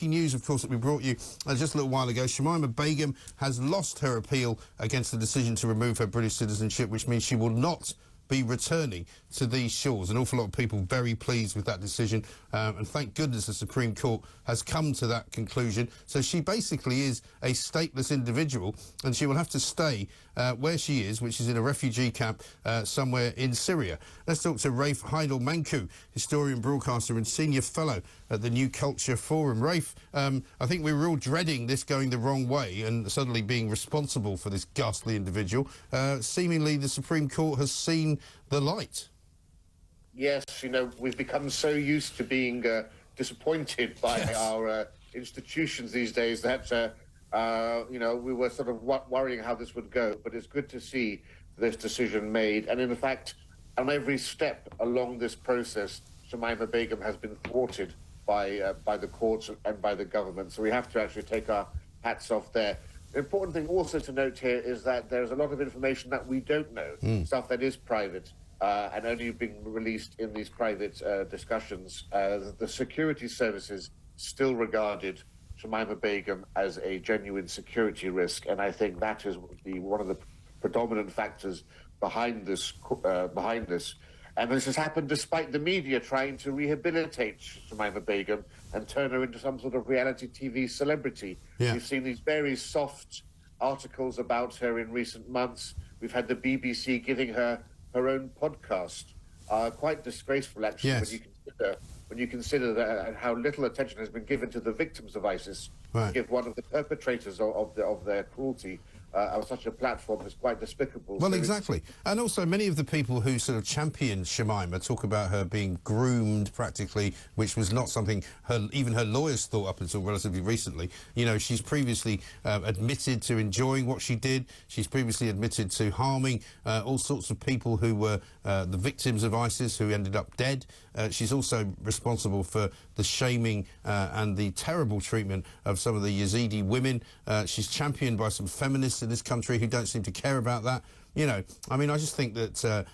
News, of course, that we brought you just a little while ago. Shamima Begum has lost her appeal against the decision to remove her British citizenship, which means she will not be returning to these shores. An awful lot of people very pleased with that decision, and thank goodness the Supreme Court has come to that conclusion. So she basically is a stateless individual, and she will have to stay where she is, which is in a refugee camp somewhere in Syria. Let's talk to Rafe Heydel-Mankoo, historian, broadcaster and senior fellow at the New Culture Forum. Rafe, I think we were all dreading this going the wrong way and suddenly being responsible for this ghastly individual. Seemingly the Supreme Court has seen the light. Yes, you know, we've become so used to being disappointed by our institutions these days that, you know, we were sort of worrying how this would go. But it's good to see this decision made. And in fact, on every step along this process, Shamima Begum has been thwarted by the courts and by the government. So we have to actually take our hats off there. The important thing also to note here is that there's a lot of information that we don't know, stuff that is private and only being released in these private discussions. The security services still regarded Shamima Begum as a genuine security risk, and I think that is one of the predominant factors behind this. And this has happened despite the media trying to rehabilitate Shamima Begum and turn her into some sort of reality TV celebrity. Yeah. We've seen these very soft articles about her in recent months. We've had the BBC giving her own podcast. Quite disgraceful, actually, yes, when you consider that, how little attention has been given to the victims of ISIS. Right. To give one of the perpetrators of their cruelty on such a platform is quite despicable. Well, so exactly. And also many of the people who sort of champion Shamima talk about her being groomed practically, which was not something even her lawyers thought up until relatively recently. You know, she's previously admitted to enjoying what she did. She's previously admitted to harming all sorts of people who were the victims of ISIS who ended up dead. She's also responsible for the shaming and the terrible treatment of some of the Yazidi women. She's championed by some feminists in this country who don't seem to care about that. You know, I mean, I just think that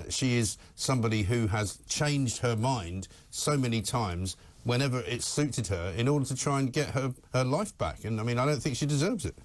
she is somebody who has changed her mind so many times whenever it suited her in order to try and get her life back. And, I mean, I don't think she deserves it.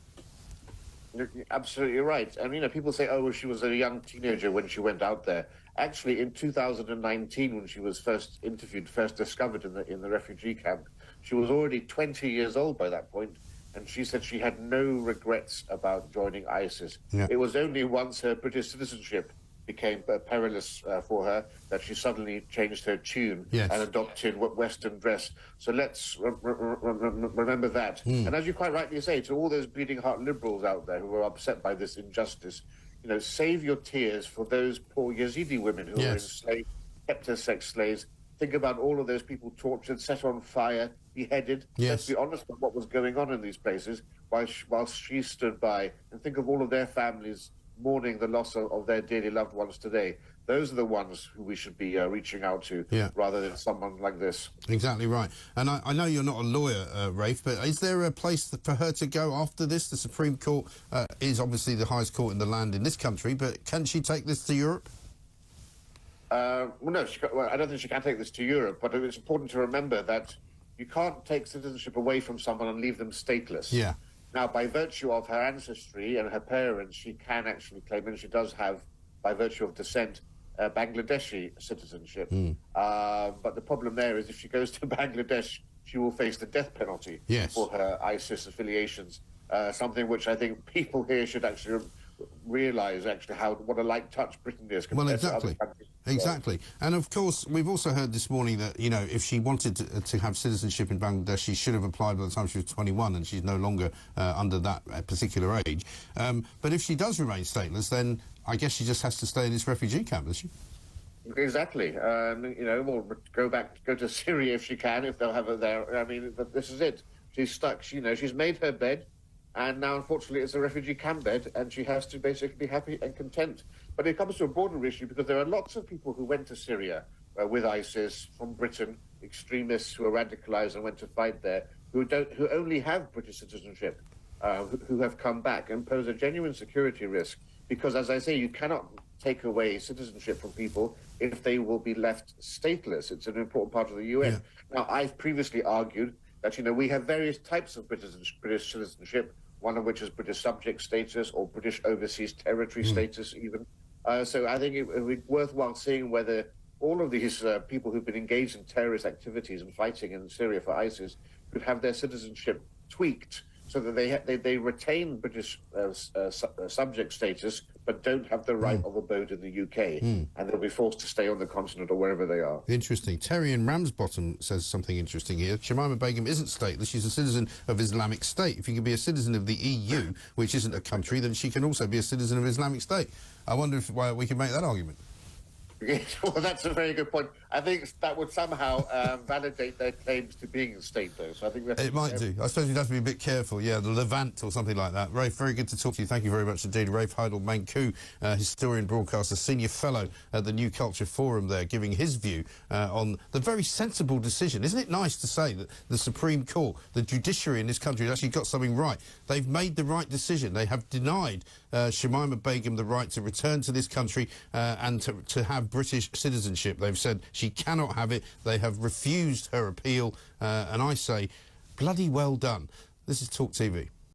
You're absolutely right. And, you know, people say, oh, well, she was a young teenager when she went out there. Actually, in 2019, when she was first interviewed, first discovered in the refugee camp, she was already 20 years old by that point. And she said she had no regrets about joining ISIS. Yeah. It was only once her British citizenship became perilous for her that she suddenly changed her tune, yes, and adopted Western dress. So let's remember that. And as you quite rightly say, to all those bleeding heart liberals out there who are upset by this injustice, you know, save your tears for those poor Yazidi women who, yes, are enslaved, kept as sex slaves. Think about all of those people tortured, set on fire, beheaded. Yes. Let's be honest about what was going on in these places whilst she stood by, and think of all of their families mourning the loss of their dearly loved ones today. Those are the ones who we should be reaching out to, yeah, rather than someone like this. Exactly right. And I know you're not a lawyer, Rafe, but is there a place for her to go after this? The Supreme Court is obviously the highest court in the land in this country, but can she take this to Europe? Well, no, I don't think she can take this to Europe, but it's important to remember that you can't take citizenship away from someone and leave them stateless. Yeah. Now, by virtue of her ancestry and her parents, she can actually claim, and she does have, by virtue of descent, Bangladeshi citizenship. But the problem there is if she goes to Bangladesh, she will face the death penalty, yes, for her ISIS affiliations, something which I think people here should actually realise what a light touch Britain is compared to other countries. Exactly. And of course, we've also heard this morning that, you know, if she wanted to have citizenship in Bangladesh, she should have applied by the time she was 21, and she's no longer under that particular age. But if she does remain stateless, then I guess she just has to stay in this refugee camp, does she? Exactly. You know, or go to Syria if she can, if they'll have her there. I mean, this is it. She's stuck. You know, she's made her bed, and now, unfortunately, it's a refugee camp bed, and she has to basically be happy and content. But it comes to a broader issue, because there are lots of people who went to Syria with ISIS from Britain, extremists who are radicalised and went to fight there, who only have British citizenship, who have come back and pose a genuine security risk. Because, as I say, you cannot take away citizenship from people if they will be left stateless. It's an important part of the UN. Yeah. Now, I've previously argued that, we have various types of British citizenship, one of which is British subject status or British overseas territory status even. So I think it would be worthwhile seeing whether all of these people who've been engaged in terrorist activities and fighting in Syria for ISIS could have their citizenship tweaked so that they retain British subject status but don't have the right of abode in the UK, and they'll be forced to stay on the continent or wherever they are. Interesting. Terry in Ramsbottom says something interesting here. Shamima Begum isn't stateless. She's a citizen of Islamic State. If you can be a citizen of the EU, which isn't a country, then she can also be a citizen of Islamic State. I wonder if we can make that argument. Well, that's a very good point. I think that would somehow validate their claims to being a state, though. So I think it might do. I suppose you'd have to be a bit careful. Yeah, the Levant or something like that. Rafe, very good to talk to you. Thank you very much indeed. Rafe Heydel-Mankoo, historian, broadcaster, senior fellow at the New Culture Forum there, giving his view on the very sensible decision. Isn't it nice to say that the Supreme Court, the judiciary in this country, has actually got something right? They've made the right decision. They have denied Shamima Begum the right to return to this country and to have British citizenship. They've said she cannot have it. They have refused her appeal, and I say, bloody well done. This is Talk TV.